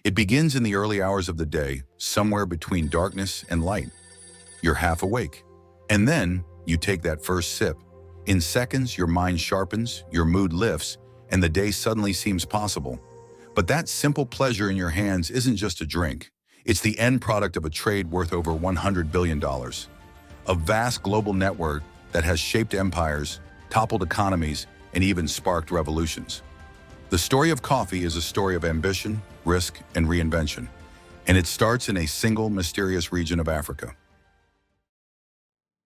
It begins in the early hours of the day, somewhere between darkness and light. You're half awake. And then you take that first sip. In seconds, your mind sharpens, your mood lifts, and the day suddenly seems possible. But that simple pleasure in your hands isn't just a drink. It's the end product of a trade worth over $100 billion. A vast global network that has shaped empires, toppled economies, and even sparked revolutions. The story of coffee is a story of ambition, risk, and reinvention. And it starts in a single mysterious region of Africa.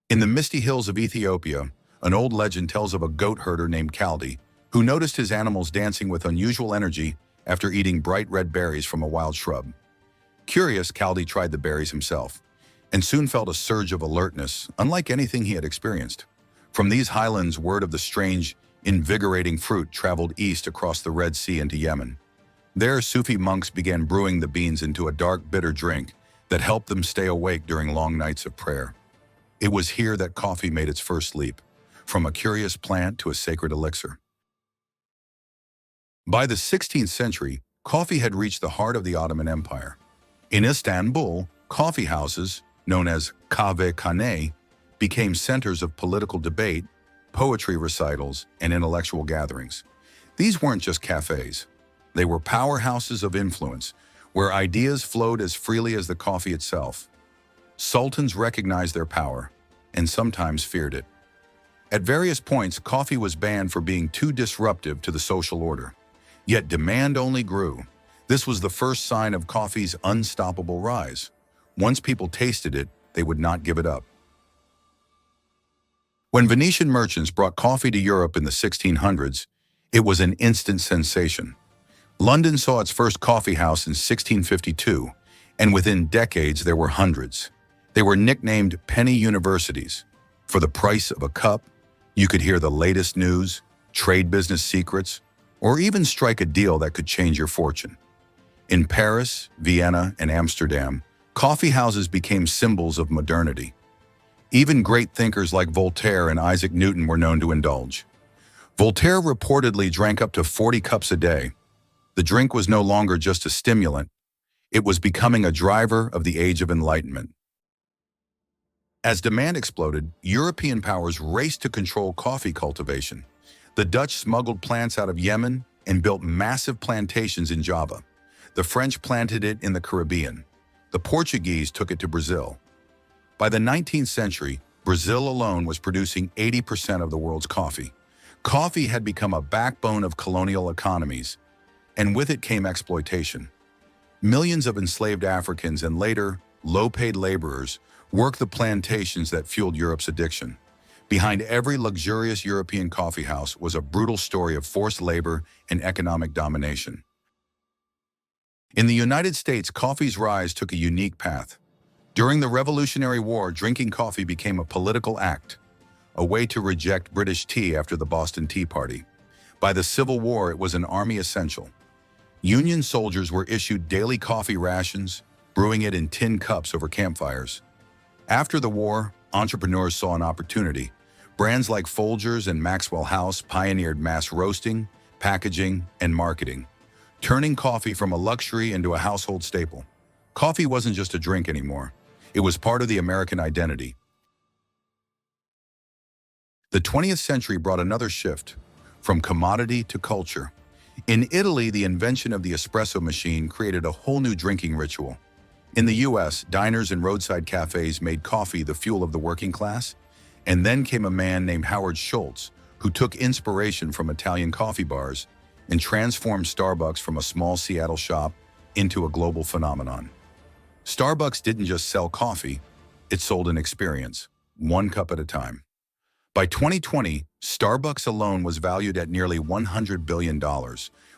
In the misty hills of Ethiopia, an old legend tells of a goat herder named Kaldi, who noticed his animals dancing with unusual energy after eating bright red berries from a wild shrub. Curious, Kaldi tried the berries himself, and soon felt a surge of alertness, unlike anything he had experienced. From these highlands, word of the strange, invigorating fruit traveled east across the Red Sea into Yemen. There, Sufi monks began brewing the beans into a dark, bitter drink that helped them stay awake during long nights of prayer. It was here that coffee made its first leap, from a curious plant to a sacred elixir. By the 16th century, coffee had reached the heart of the Ottoman Empire. In Istanbul, coffee houses, known as kahvehane, became centers of political debate, poetry recitals, and intellectual gatherings. These weren't just cafes. They were powerhouses of influence, where ideas flowed as freely as the coffee itself. Sultans recognized their power, and sometimes feared it. At various points, coffee was banned for being too disruptive to the social order. Yet demand only grew. This was the first sign of coffee's unstoppable rise. Once people tasted it, they would not give it up. When Venetian merchants brought coffee to Europe in the 1600s, it was an instant sensation. London saw its first coffee house in 1652, and within decades there were hundreds. They were nicknamed penny universities. For the price of a cup, you could hear the latest news, trade business secrets, or even strike a deal that could change your fortune. In Paris, Vienna, and Amsterdam, coffee houses became symbols of modernity. Even great thinkers like Voltaire and Isaac Newton were known to indulge. Voltaire reportedly drank up to 40 cups a day. The drink was no longer just a stimulant. It was becoming a driver of the Age of Enlightenment. As demand exploded, European powers raced to control coffee cultivation. The Dutch smuggled plants out of Yemen and built massive plantations in Java. The French planted it in the Caribbean. The Portuguese took it to Brazil. By the 19th century, Brazil alone was producing 80% of the world's coffee. Coffee had become a backbone of colonial economies, and with it came exploitation. Millions of enslaved Africans and later, low-paid laborers worked the plantations that fueled Europe's addiction. Behind every luxurious European coffee house was a brutal story of forced labor and economic domination. In the United States, coffee's rise took a unique path. During the Revolutionary War, drinking coffee became a political act, a way to reject British tea after the Boston Tea Party. By the Civil War, it was an army essential. Union soldiers were issued daily coffee rations, brewing it in tin cups over campfires. After the war, entrepreneurs saw an opportunity. Brands like Folgers and Maxwell House pioneered mass roasting, packaging, and marketing, turning coffee from a luxury into a household staple. Coffee wasn't just a drink anymore. It was part of the American identity. The 20th century brought another shift, from commodity to culture. In Italy, the invention of the espresso machine created a whole new drinking ritual. In the US, diners and roadside cafes made coffee the fuel of the working class. And then came a man named Howard Schultz, who took inspiration from Italian coffee bars and transformed Starbucks from a small Seattle shop into a global phenomenon. Starbucks didn't just sell coffee, it sold an experience, one cup at a time. By 2020, Starbucks alone was valued at nearly $100 billion,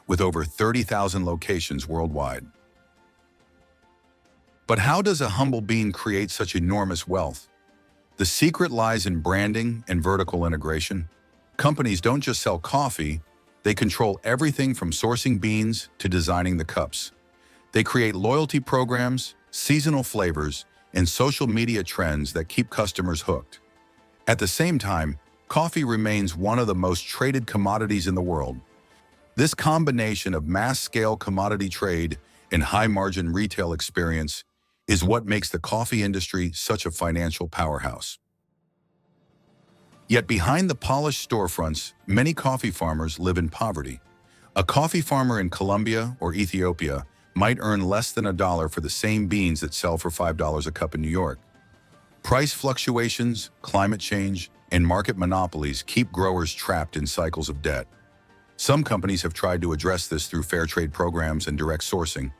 with over 30,000 locations worldwide. But how does a humble bean create such enormous wealth? The secret lies in branding and vertical integration. Companies don't just sell coffee, they control everything from sourcing beans to designing the cups. They create loyalty programs, seasonal flavors, and social media trends that keep customers hooked. At the same time, coffee remains one of the most traded commodities in the world. This combination of mass-scale commodity trade and high-margin retail experience is what makes the coffee industry such a financial powerhouse. Yet behind the polished storefronts, many coffee farmers live in poverty. A coffee farmer in Colombia or Ethiopia might earn less than $1 for the same beans that sell for $5 a cup in New York. Price fluctuations, climate change, and market monopolies keep growers trapped in cycles of debt. Some companies have tried to address this through fair trade programs and direct sourcing,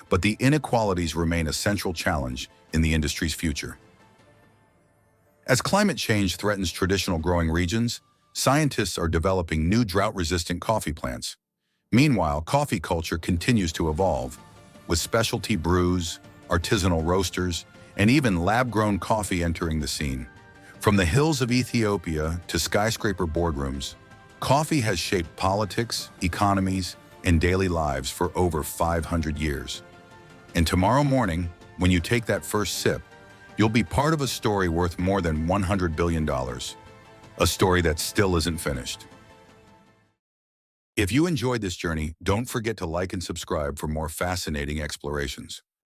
but the inequalities remain a central challenge in the industry's future. As climate change threatens traditional growing regions, scientists are developing new drought-resistant coffee plants. Meanwhile, coffee culture continues to evolve, with specialty brews, artisanal roasters, and even lab-grown coffee entering the scene. From the hills of Ethiopia to skyscraper boardrooms, coffee has shaped politics, economies, and daily lives for over 500 years. And tomorrow morning, when you take that first sip, you'll be part of a story worth more than $100 billion. A story that still isn't finished. If you enjoyed this journey, don't forget to like and subscribe for more fascinating explorations.